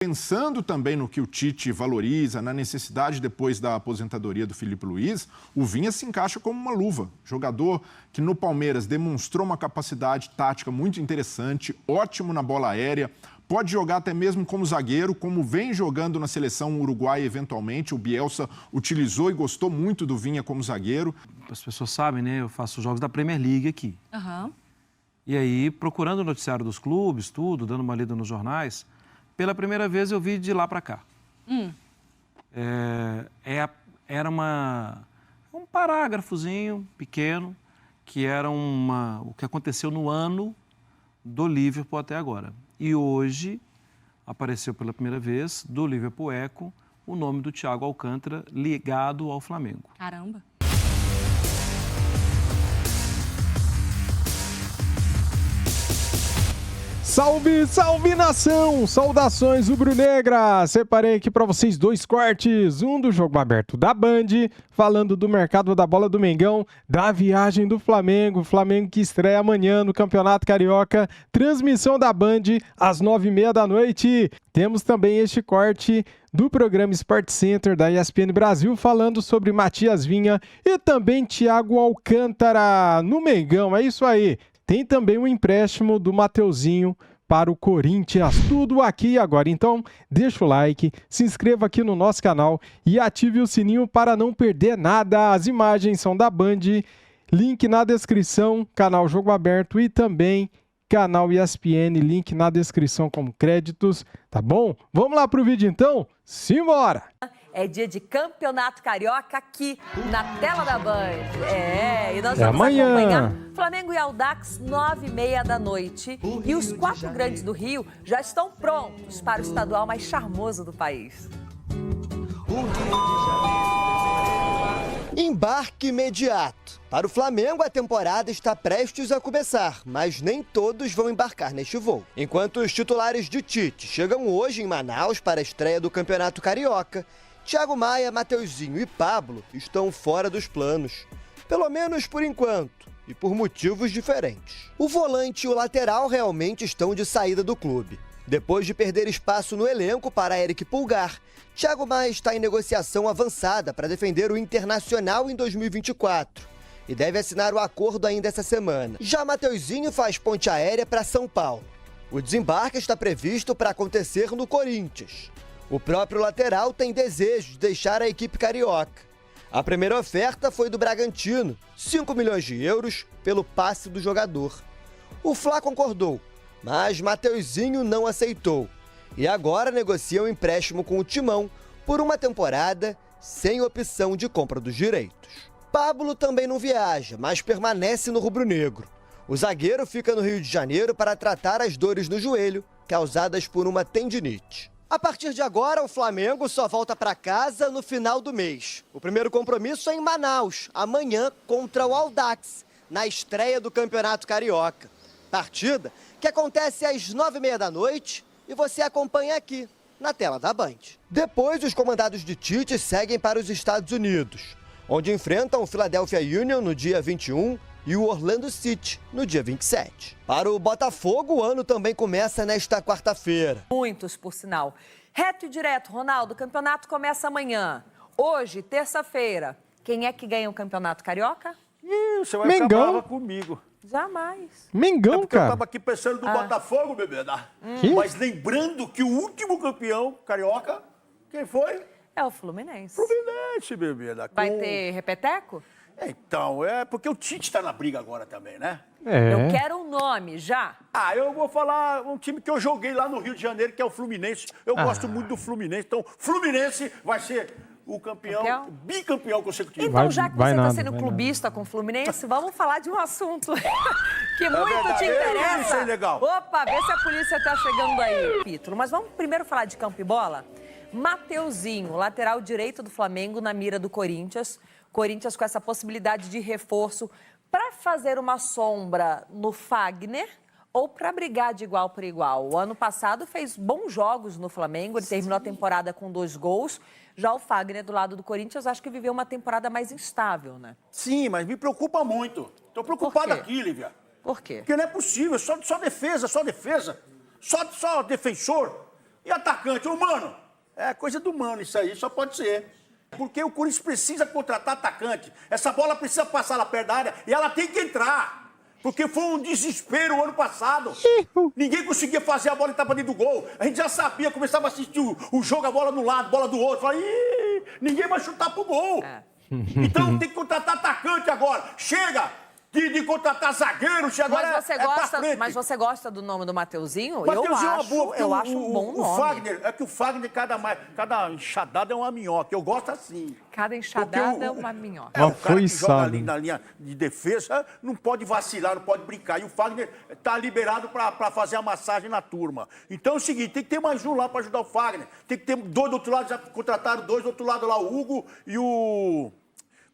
Pensando também no que o Tite valoriza, na necessidade depois da aposentadoria do Filipe Luís, o Vinha se encaixa como uma luva. Jogador que no Palmeiras demonstrou uma capacidade tática muito interessante, ótimo na bola aérea, pode jogar até mesmo como zagueiro, como vem jogando na seleção uruguaia eventualmente. O Bielsa utilizou e gostou muito do Vinha como zagueiro. As pessoas sabem, né? Eu faço jogos da Premier League aqui. Uhum. E aí, procurando o noticiário dos clubes, tudo, dando uma lida nos jornais, pela primeira vez eu vi de lá para cá. Era um parágrafozinho pequeno, que era o que aconteceu no ano do Liverpool até agora. E hoje apareceu pela primeira vez, do Liverpool Echo, o nome do Thiago Alcântara ligado ao Flamengo. Caramba. Salve, salve nação! Saudações rubro-negra! Separei aqui para vocês 2 cortes, um do jogo aberto da Band, falando do mercado da bola do Mengão, da viagem do Flamengo, Flamengo que estreia amanhã no Campeonato Carioca, transmissão da Band às 9h30 da noite. Temos também este corte do programa Sport Center da ESPN Brasil, falando sobre Matias Vinha e também Thiago Alcântara no Mengão, é isso aí. Tem também um empréstimo do Mateuzinho para o Corinthians. Tudo aqui e agora. Então, deixa o like, se inscreva aqui no nosso canal e ative o sininho para não perder nada. As imagens são da Band, link na descrição, canal Jogo Aberto e também canal ESPN, link na descrição como créditos, tá bom? Vamos lá pro vídeo então? Simbora! É dia de Campeonato Carioca aqui na tela da Band. E nós vamos amanhã. acompanhar Flamengo e Audax, 9h30 da noite. E os 4 grandes do Rio já estão prontos para o estadual mais charmoso do país. Embarque imediato. Para o Flamengo, a temporada está prestes a começar, mas nem todos vão embarcar neste voo. Enquanto os titulares de Tite chegam hoje em Manaus para a estreia do Campeonato Carioca, Thiago Maia, Mateuzinho e Pablo estão fora dos planos. Pelo menos por enquanto, e por motivos diferentes. O volante e o lateral realmente estão de saída do clube. Depois de perder espaço no elenco para Eric Pulgar, Thiago Maia está em negociação avançada para defender o Internacional em 2024 e deve assinar o acordo ainda essa semana. Já Mateuzinho faz ponte aérea para São Paulo. O desembarque está previsto para acontecer no Corinthians. O próprio lateral tem desejo de deixar a equipe carioca. A primeira oferta foi do Bragantino, 5 milhões de euros pelo passe do jogador. O Fla concordou, mas Mateuzinho não aceitou. E agora negocia um empréstimo com o Timão por uma temporada sem opção de compra dos direitos. Pablo também não viaja, mas permanece no rubro-negro. O zagueiro fica no Rio de Janeiro para tratar as dores no joelho, causadas por uma tendinite. A partir de agora, o Flamengo só volta para casa no final do mês. O primeiro compromisso é em Manaus, amanhã contra o Audax, na estreia do Campeonato Carioca. Partida que acontece às 9h30 da noite e você acompanha aqui, na tela da Band. Depois, os comandados de Tite seguem para os Estados Unidos, onde enfrentam o Philadelphia Union no dia 21 e o Orlando City no dia 27. Para o Botafogo, o ano também começa nesta quarta-feira. Muitos, por sinal. Reto e direto, Ronaldo, o campeonato começa amanhã. Hoje, terça-feira, quem é que ganha o Campeonato Carioca? Você vai Mengão. ficar brava comigo. Jamais. Mengão, Porque eu cara. tava aqui pensando no Botafogo, bebê. Que? Mas lembrando que o último campeão carioca, quem foi? É o Fluminense. Fluminense, bebê. Vai ter repeteco? Então, porque o Tite tá na briga agora também, né? Eu quero um nome, já. Eu vou falar um time que eu joguei lá no Rio de Janeiro, que é o Fluminense. Eu gosto muito do Fluminense. Então, Fluminense vai ser o campeão, bicampeão consecutivo. Então, já que você está sendo clubista com o Fluminense, vamos falar de um assunto que muito te interessa. Isso é legal. Opa, vê se a polícia está chegando aí, Pítro. Mas vamos primeiro falar de campo e bola? Mateuzinho, lateral direito do Flamengo, na mira do Corinthians. Corinthians com essa possibilidade de reforço para fazer uma sombra no Fagner ou para brigar de igual por igual. O ano passado fez bons jogos no Flamengo, ele terminou a temporada com 2 gols. Já o Fagner, do lado do Corinthians, acho que viveu uma temporada mais instável, né? Sim, mas me preocupa muito. Tô preocupado aqui, Lívia. Por quê? Porque não é possível, só defesa. Só defensor. E atacante? Ô, mano, é coisa do mano isso aí, só pode ser. Porque o Corinthians precisa contratar atacante. Essa bola precisa passar lá perto da área e ela tem que entrar. Porque foi um desespero o ano passado. Ninguém conseguia fazer a bola entrar pra dentro do gol. A gente já sabia, começava a assistir o jogo, a bola de um lado, a bola do outro. Falei, ninguém vai chutar pro gol. Então tem que contratar atacante agora. Chega de contratar zagueiro, chega agora Mas você gosta do nome do Mateuzinho? Mateuzinho é uma boa, eu acho um bom nome. O Fagner, é que o Fagner, cada enxadada é uma minhoca. Eu gosto assim. Cada enxadada é uma minhoca. O cara que joga ali na linha de defesa não pode vacilar, não pode brincar. E o Fagner tá liberado para fazer a massagem na turma. Então é o seguinte, tem que ter mais um lá para ajudar o Fagner. Tem que ter dois do outro lado, já contrataram dois do outro lado lá, o Hugo e o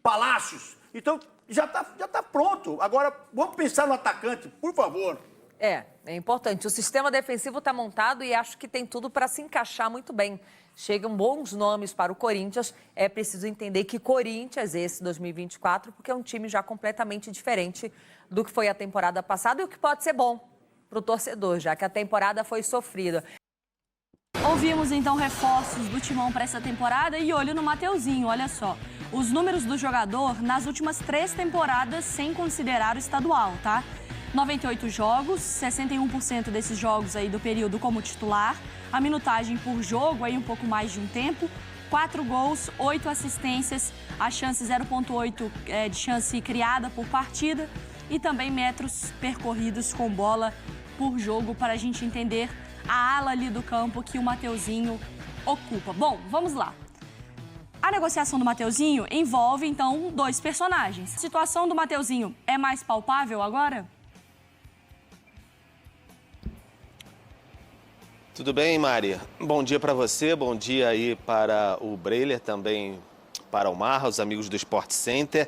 Palácios. Então já tá pronto. Agora vamos pensar no atacante, por favor. É importante. O sistema defensivo está montado e acho que tem tudo para se encaixar muito bem. Chegam bons nomes para o Corinthians. É preciso entender que Corinthians, esse 2024, porque é um time já completamente diferente do que foi a temporada passada e o que pode ser bom para o torcedor, já que a temporada foi sofrida. Ouvimos então reforços do Timão para essa temporada e olho no Mateuzinho, olha só. Os números do jogador nas últimas 3 temporadas sem considerar o estadual, tá? 98 jogos, 61% desses jogos aí do período como titular. A minutagem por jogo aí um pouco mais de um tempo. 4 gols, 8 assistências, a chance 0,8 de chance criada por partida. E também metros percorridos com bola por jogo para a gente entender a ala ali do campo que o Mateuzinho ocupa. Bom, vamos lá. A negociação do Mateuzinho envolve, então, 2 personagens. A situação do Mateuzinho é mais palpável agora? Tudo bem, Mari? Bom dia para você, bom dia aí para o Breiler, também para o Marra, os amigos do Sport Center.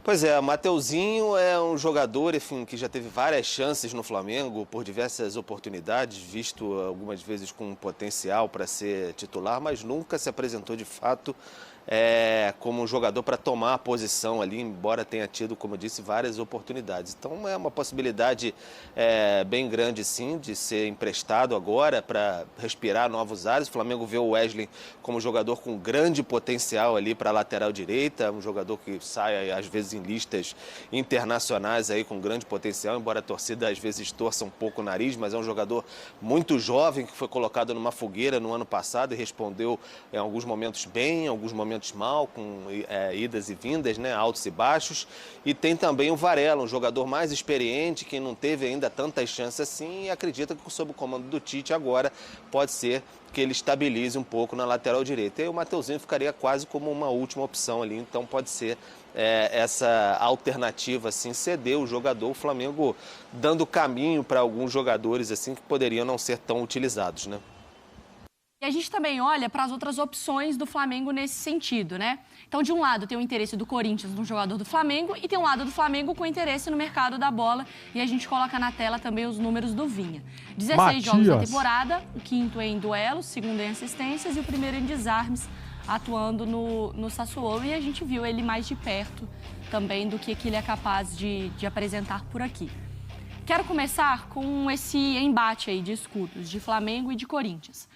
Pois é, o Mateuzinho é um jogador, enfim, que já teve várias chances no Flamengo, por diversas oportunidades, visto algumas vezes com potencial para ser titular, mas nunca se apresentou de fato como um jogador para tomar a posição ali, embora tenha tido, como eu disse, várias oportunidades. Então é uma possibilidade bem grande, sim, de ser emprestado agora para respirar novos ares. O Flamengo vê o Wesley como jogador com grande potencial ali para a lateral direita, um jogador que sai às vezes em listas internacionais aí com grande potencial, embora a torcida às vezes torça um pouco o nariz, mas é um jogador muito jovem que foi colocado numa fogueira no ano passado e respondeu em alguns momentos bem, em alguns momentos mal, com idas e vindas, né, altos e baixos. E tem também o Varela, um jogador mais experiente, que não teve ainda tantas chances assim e acredita que sob o comando do Tite agora pode ser que ele estabilize um pouco na lateral direita. E o Mateuzinho ficaria quase como uma última opção ali, então pode ser essa alternativa, assim, ceder o jogador, o Flamengo dando caminho para alguns jogadores assim que poderiam não ser tão utilizados, né? E a gente também olha para as outras opções do Flamengo nesse sentido, né? Então, de um lado, tem o interesse do Corinthians no jogador do Flamengo e tem um lado do Flamengo com interesse no mercado da bola. E a gente coloca na tela também os números do Vinha. 16 jogos da temporada, o 5º em duelos, o 2º em assistências e o 1º em desarmes, atuando no Sassuolo. E a gente viu ele mais de perto também do que ele é capaz de apresentar por aqui. Quero começar com esse embate aí de escudos de Flamengo e de Corinthians.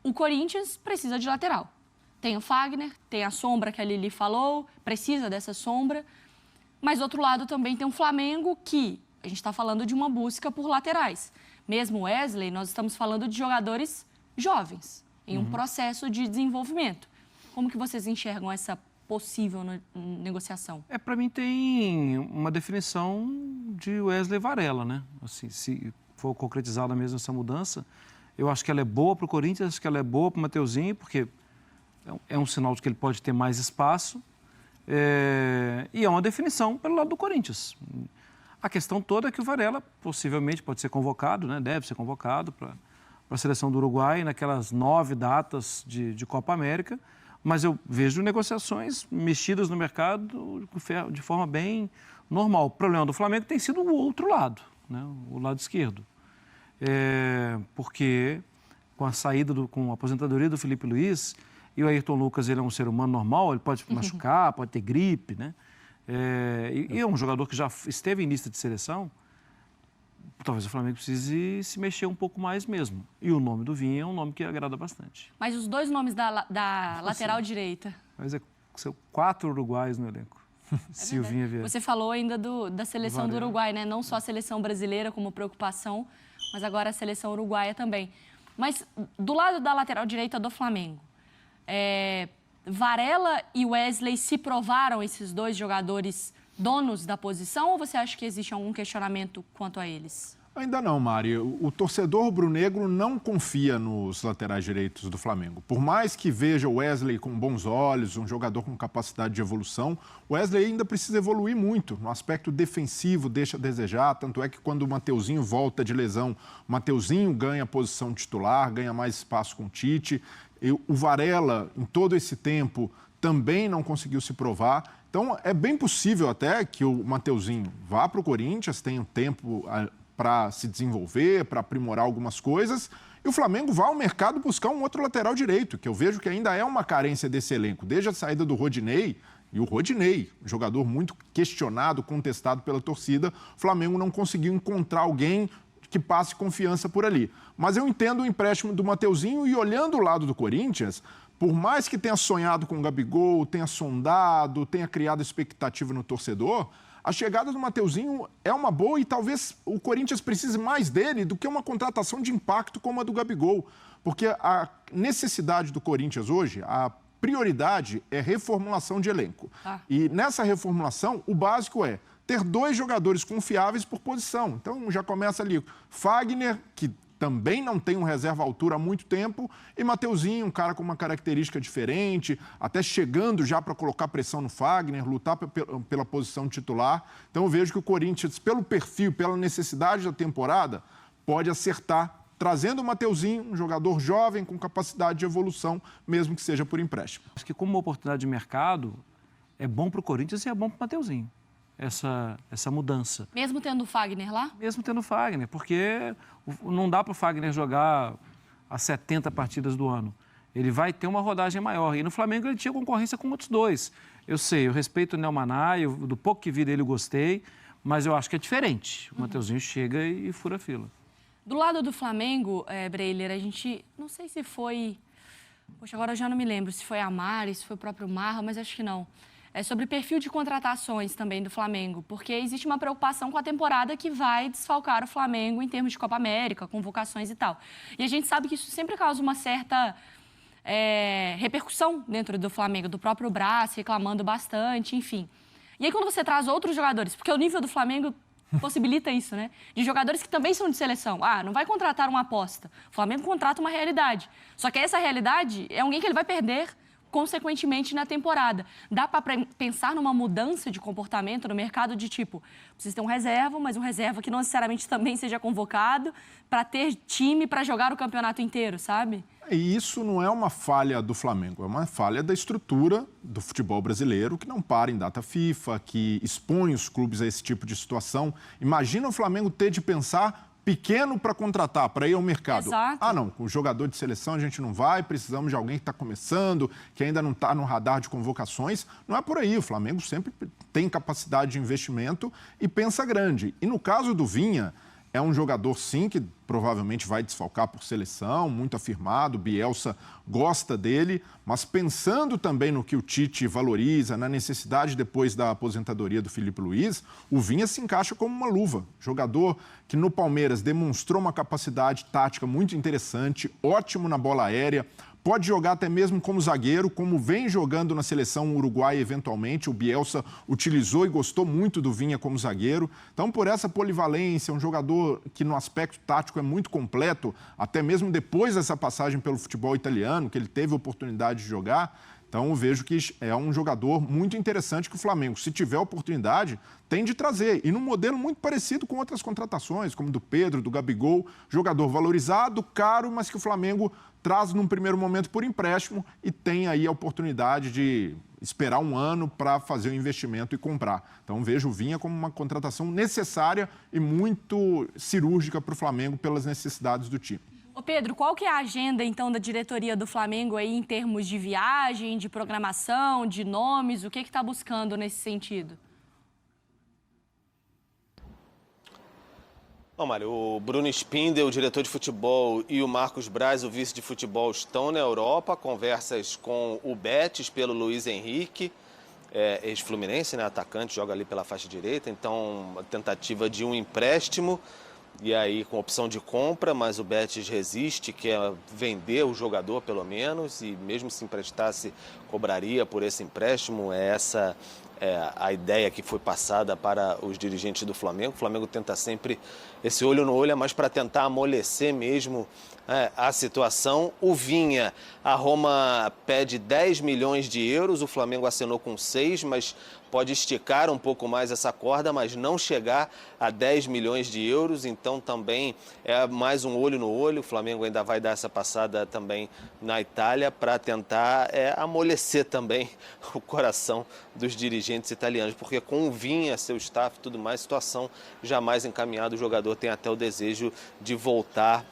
O Corinthians precisa de lateral. Tem o Fagner, tem a sombra que a Lili falou, precisa dessa sombra. Mas, do outro lado, também tem o Flamengo que a gente está falando de uma busca por laterais. Mesmo o Wesley, nós estamos falando de jogadores jovens, em um processo de desenvolvimento. Como que vocês enxergam essa possível negociação? Para mim tem uma definição de Wesley Varela, né? Assim, se for concretizada mesmo essa mudança, eu acho que ela é boa para o Corinthians, acho que ela é boa para o Mateuzinho, porque é um sinal de que ele pode ter mais espaço. E é uma definição pelo lado do Corinthians. A questão toda é que o Varela possivelmente pode ser convocado, né? Deve ser convocado para a seleção do Uruguai naquelas 9 datas de Copa América, mas eu vejo negociações mexidas no mercado de forma bem normal. O problema do Flamengo tem sido o outro lado, né? O lado esquerdo. Porque com a saída, com a aposentadoria do Felipe Luiz, e o Ayrton Lucas, ele é um ser humano normal, ele pode machucar, pode ter gripe, né? E é um jogador que já esteve em lista de seleção. talvez o Flamengo precise se mexer um pouco mais mesmo. E o nome do Vinha é um nome que agrada bastante. Mas os dois nomes da lateral direita. Mas são 4 uruguaios no elenco. Se o Vinha vier. Você falou ainda da seleção do Uruguai, né? Não só a seleção brasileira como preocupação, mas agora a seleção uruguaia também. Mas do lado da lateral direita do Flamengo, Varela e Wesley se provaram esses dois jogadores donos da posição ou você acha que existe algum questionamento quanto a eles? Ainda não, Mari. O torcedor rubro-negro não confia nos laterais direitos do Flamengo. Por mais que veja o Wesley com bons olhos, um jogador com capacidade de evolução, o Wesley ainda precisa evoluir muito. No aspecto defensivo, deixa a desejar. Tanto é que quando o Mateuzinho volta de lesão, o Mateuzinho ganha a posição titular, ganha mais espaço com o Tite. O Varela, em todo esse tempo, também não conseguiu se provar. Então, é bem possível até que o Mateuzinho vá para o Corinthians, tenha um tempo para se desenvolver, para aprimorar algumas coisas, e o Flamengo vai ao mercado buscar um outro lateral direito, que eu vejo que ainda é uma carência desse elenco. Desde a saída do Rodinei, e o Rodinei, um jogador muito questionado, contestado pela torcida, o Flamengo não conseguiu encontrar alguém que passe confiança por ali. Mas eu entendo o empréstimo do Mateuzinho e olhando o lado do Corinthians, por mais que tenha sonhado com o Gabigol, tenha sondado, tenha criado expectativa no torcedor, a chegada do Mateuzinho é uma boa e talvez o Corinthians precise mais dele do que uma contratação de impacto como a do Gabigol. Porque a necessidade do Corinthians hoje, a prioridade é reformulação de elenco. E nessa reformulação, o básico é ter 2 jogadores confiáveis por posição. Então já começa ali Fagner, que também não tem um reserva à altura há muito tempo, e Mateuzinho, um cara com uma característica diferente, até chegando já para colocar pressão no Fagner, lutar pela posição titular. Então eu vejo que o Corinthians, pelo perfil, pela necessidade da temporada, pode acertar, trazendo o Mateuzinho, um jogador jovem com capacidade de evolução, mesmo que seja por empréstimo. Acho que como uma oportunidade de mercado, é bom para o Corinthians e é bom para o Mateuzinho. Essa mudança. Mesmo tendo o Fagner lá? Mesmo tendo o Fagner, porque não dá para o Fagner jogar as 70 partidas do ano. Ele vai ter uma rodagem maior. E no Flamengo ele tinha concorrência com outros 2. Eu sei, eu respeito o Neumann, do pouco que vi dele eu gostei, mas eu acho que é diferente. O Mateuzinho chega e fura a fila. Do lado do Flamengo, Breiler, a gente, não sei se foi... Poxa, agora eu já não me lembro se foi a Mari, se foi o próprio Marra, mas acho que não. É sobre perfil de contratações também do Flamengo, porque existe uma preocupação com a temporada que vai desfalcar o Flamengo em termos de Copa América, convocações e tal. E a gente sabe que isso sempre causa uma certa repercussão dentro do Flamengo, do próprio Brás reclamando bastante, enfim. E aí quando você traz outros jogadores, porque o nível do Flamengo possibilita isso, né? De jogadores que também são de seleção. Não vai contratar uma aposta. O Flamengo contrata uma realidade. Só que essa realidade é alguém que ele vai perder consequentemente na temporada. Dá para pensar numa mudança de comportamento no mercado de tipo, precisa ter um reserva, mas um reserva que não necessariamente também seja convocado para ter time para jogar o campeonato inteiro, sabe? E isso não é uma falha do Flamengo, é uma falha da estrutura do futebol brasileiro que não para em data FIFA, que expõe os clubes a esse tipo de situação. Imagina o Flamengo ter de pensar pequeno para contratar, para ir ao mercado. Exato. Não, com o jogador de seleção a gente não vai, precisamos de alguém que está começando, que ainda não está no radar de convocações. Não é por aí, o Flamengo sempre tem capacidade de investimento e pensa grande. E no caso do Vinha, é um jogador, sim, que provavelmente vai desfalcar por seleção, muito afirmado, Bielsa gosta dele, mas pensando também no que o Tite valoriza, na necessidade depois da aposentadoria do Filipe Luiz, o Vinha se encaixa como uma luva. Jogador que no Palmeiras demonstrou uma capacidade tática muito interessante, ótimo na bola aérea, pode jogar até mesmo como zagueiro, como vem jogando na seleção uruguaia eventualmente. O Bielsa utilizou e gostou muito do Vinha como zagueiro. Então, por essa polivalência, um jogador que no aspecto tático é muito completo, até mesmo depois dessa passagem pelo futebol italiano, que ele teve a oportunidade de jogar. Então, eu vejo que é um jogador muito interessante que o Flamengo, se tiver oportunidade, tem de trazer. E num modelo muito parecido com outras contratações, como do Pedro, do Gabigol, jogador valorizado, caro, mas que o Flamengo traz num primeiro momento por empréstimo e tem aí a oportunidade de esperar um ano para fazer o investimento e comprar. Então, vejo o Vinha como uma contratação necessária e muito cirúrgica para o Flamengo pelas necessidades do time. Ô Pedro, qual que é a agenda, então, da diretoria do Flamengo aí em termos de viagem, de programação, de nomes? O que está buscando nesse sentido? Bom, Mário, o Bruno Spindel, o diretor de futebol, e o Marcos Braz, o vice de futebol, estão na Europa. Conversas com o Betis pelo Luiz Henrique, ex-fluminense, né, atacante, joga ali pela faixa direita. Então, uma tentativa de um empréstimo, e aí com opção de compra, mas o Betis resiste, quer vender o jogador pelo menos, e mesmo se emprestasse, cobraria por esse empréstimo. Essa a ideia que foi passada para os dirigentes do Flamengo. O Flamengo tenta sempre esse olho no olho, mas para tentar amolecer mesmo a situação. O Vinha, a Roma pede 10 milhões de euros, o Flamengo assinou com 6, mas pode esticar um pouco mais essa corda, mas não chegar a 10 milhões de euros, então também é mais um olho no olho. O Flamengo ainda vai dar essa passada também na Itália para tentar amolecer também o coração dos dirigentes italianos, porque com o Vinha, seu staff e tudo mais, situação jamais encaminhada. O jogador tem até o desejo de voltar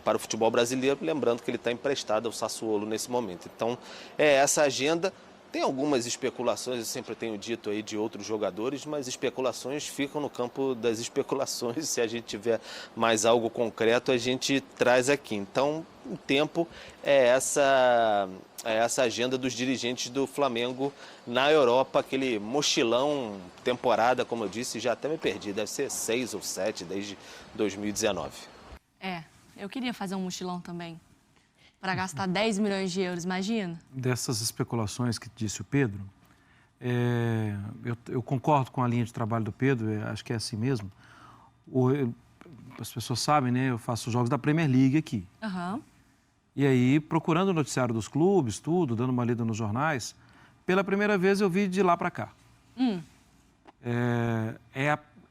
para o futebol brasileiro, lembrando que ele está emprestado ao Sassuolo nesse momento. Então, essa agenda. Tem algumas especulações, eu sempre tenho dito aí, de outros jogadores, mas especulações ficam no campo das especulações. Se a gente tiver mais algo concreto, a gente traz aqui. Então, o tempo é essa agenda dos dirigentes do Flamengo na Europa, aquele mochilão, temporada, como eu disse, já até me perdi, deve ser 6 ou 7 desde 2019. Eu queria fazer um mochilão também. Para gastar 10 milhões de euros, imagina? Dessas especulações que disse o Pedro, eu concordo com a linha de trabalho do Pedro, acho que é assim mesmo. As pessoas sabem, né? Eu faço jogos da Premier League aqui. Uhum. E aí, procurando o noticiário dos clubes, tudo, dando uma lida nos jornais, pela primeira vez eu vi de lá para cá.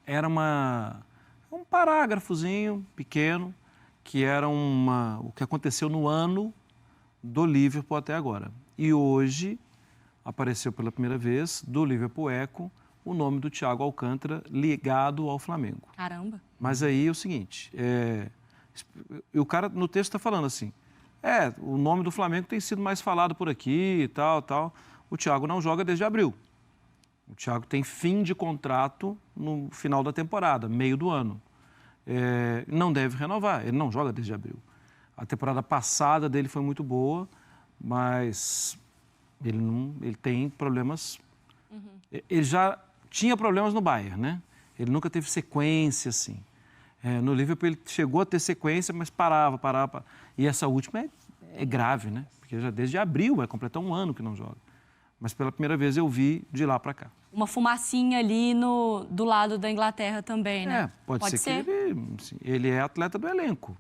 Era um parágrafozinho pequeno, que era o que aconteceu no ano do Liverpool até agora. E hoje apareceu pela primeira vez, do Liverpool Echo, o nome do Thiago Alcântara ligado ao Flamengo. Caramba! Mas aí é o seguinte, o cara no texto está falando assim, o nome do Flamengo tem sido mais falado por aqui e tal. O Thiago não joga desde abril. O Thiago tem fim de contrato no final da temporada, meio do ano. Não deve renovar, ele não joga desde abril. A temporada passada dele foi muito boa, mas ele tem problemas. Ele já tinha problemas no Bayern, né? Ele nunca teve sequência assim. No Liverpool ele chegou a ter sequência, mas parava. E essa última é grave, né? Porque já desde abril, vai completar um ano que não joga. Mas pela primeira vez eu vi de lá para cá. Uma fumacinha ali do lado da Inglaterra também, né? Pode ser que ele é atleta do elenco.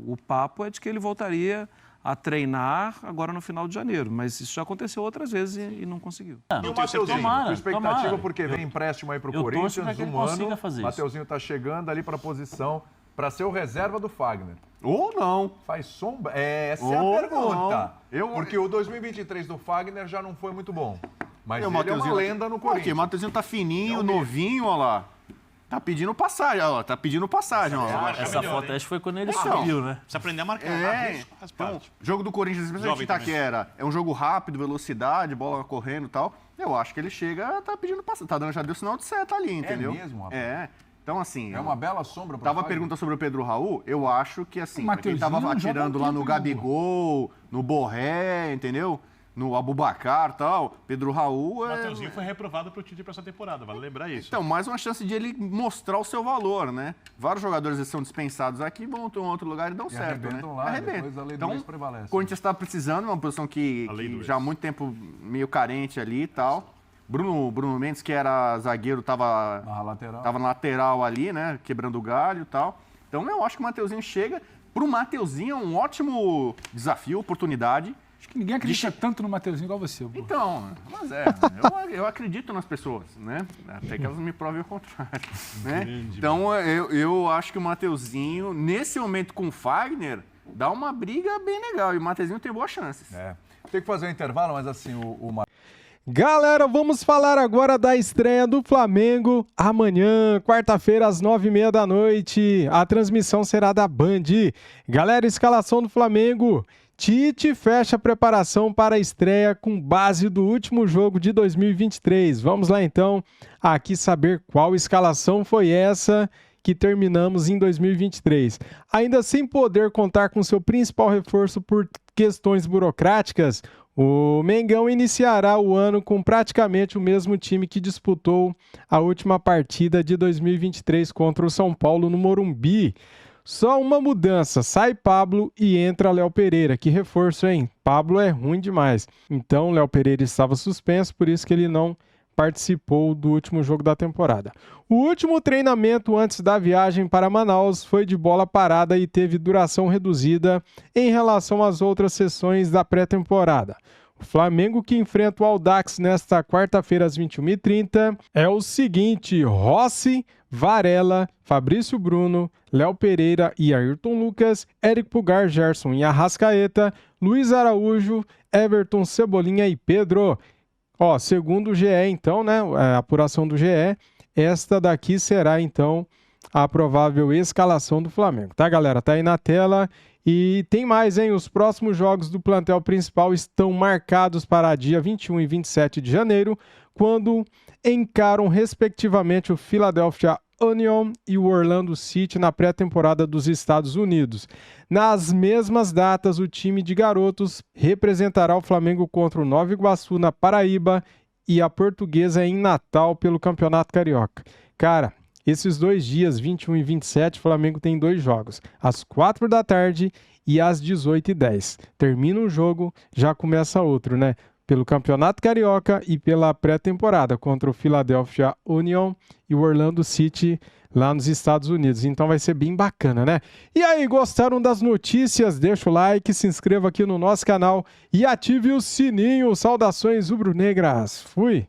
O papo é de que ele voltaria a treinar agora no final de janeiro, mas isso já aconteceu outras vezes e não conseguiu. E o Mateuzinho, com expectativa porque vem empréstimo aí para o Corinthians, um ano, o Mateuzinho está chegando ali para a posição para ser o reserva do Fagner. Ou não. Faz sombra? Essa é a pergunta. Porque o 2023 do Fagner já não foi muito bom. Mas ele é uma lenda no Corinthians. O Mateuzinho tá fininho, novinho, ó lá. Tá pedindo passagem, ó. Tá pedindo passagem, ó. Essa foto acho que foi quando ele subiu, né? Precisa aprender a marcar. Então, jogo do Corinthians, especialmente Itaquera, é um jogo rápido, velocidade, bola correndo e tal. Eu acho que ele chega, tá pedindo passagem. Já deu sinal de seta ali, entendeu? É mesmo, rapaz? Então, assim... É uma bela sombra pra Tava a pergunta sobre o Pedro Raul, eu acho que, assim, quem tava atirando lá no Gabigol, no Borré, entendeu? No Abubacar e tal, Pedro Raul... O Mateuzinho foi reprovado pro Tite para essa temporada, vale lembrar isso. Então, mais uma chance de ele mostrar o seu valor, né? Vários jogadores são dispensados aqui, vão em outro lugar e dão certo, né? Lá, depois a lei do ex prevalece. O Corinthians está precisando, uma posição que já há muito tempo meio carente ali e tal. Bruno Mendes, que era zagueiro, tava na lateral ali, né? Quebrando o galho e tal. Então, eu acho que o Mateuzinho chega. Pro Mateuzinho é um ótimo desafio, oportunidade. Acho que ninguém acredita tanto no Mateuzinho igual você. Bruno. Então, mas eu acredito nas pessoas, né? Até que elas me provem o contrário, né? Então, eu acho que o Mateuzinho, nesse momento com o Fagner, dá uma briga bem legal. E o Mateuzinho tem boas chances. Tem que fazer um intervalo, mas assim, Galera, vamos falar agora da estreia do Flamengo amanhã, quarta-feira, às 9h30 da noite. A transmissão será da Band. Galera, escalação do Flamengo. Tite fecha a preparação para a estreia com base do último jogo de 2023. Vamos lá então, aqui saber qual escalação foi essa que terminamos em 2023. Ainda sem poder contar com seu principal reforço por questões burocráticas, o Mengão iniciará o ano com praticamente o mesmo time que disputou a última partida de 2023 contra o São Paulo no Morumbi. Só uma mudança, sai Pablo e entra Léo Pereira. Que reforço, hein? Pablo é ruim demais. Então, Léo Pereira estava suspenso, por isso que ele não participou do último jogo da temporada. O último treinamento antes da viagem para Manaus foi de bola parada e teve duração reduzida em relação às outras sessões da pré-temporada. O Flamengo, que enfrenta o Audax nesta quarta-feira às 21h30, é o seguinte: Rossi, Varela, Fabrício Bruno, Léo Pereira e Ayrton Lucas, Éric Pulgar, Gerson e Arrascaeta, Luiz Araújo, Everton, Cebolinha e Pedro. Segundo o GE, então, né, a apuração do GE, esta daqui será, então, a provável escalação do Flamengo. Tá, galera? Tá aí na tela. E tem mais, hein? Os próximos jogos do plantel principal estão marcados para dia 21 e 27 de janeiro, quando encaram, respectivamente, o Philadelphia Union e o Orlando City na pré-temporada dos Estados Unidos. Nas mesmas datas, o time de garotos representará o Flamengo contra o Nova Iguaçu na Paraíba e a Portuguesa em Natal pelo Campeonato Carioca. Cara, esses 2 dias, 21 e 27, o Flamengo tem 2 jogos, às 4 da tarde e às 18h10. Termina um jogo, já começa outro, né? Pelo Campeonato Carioca e pela pré-temporada contra o Philadelphia Union e o Orlando City lá nos Estados Unidos. Então vai ser bem bacana, né? E aí, gostaram das notícias? Deixa o like, se inscreva aqui no nosso canal e ative o sininho. Saudações rubro-negras. Fui!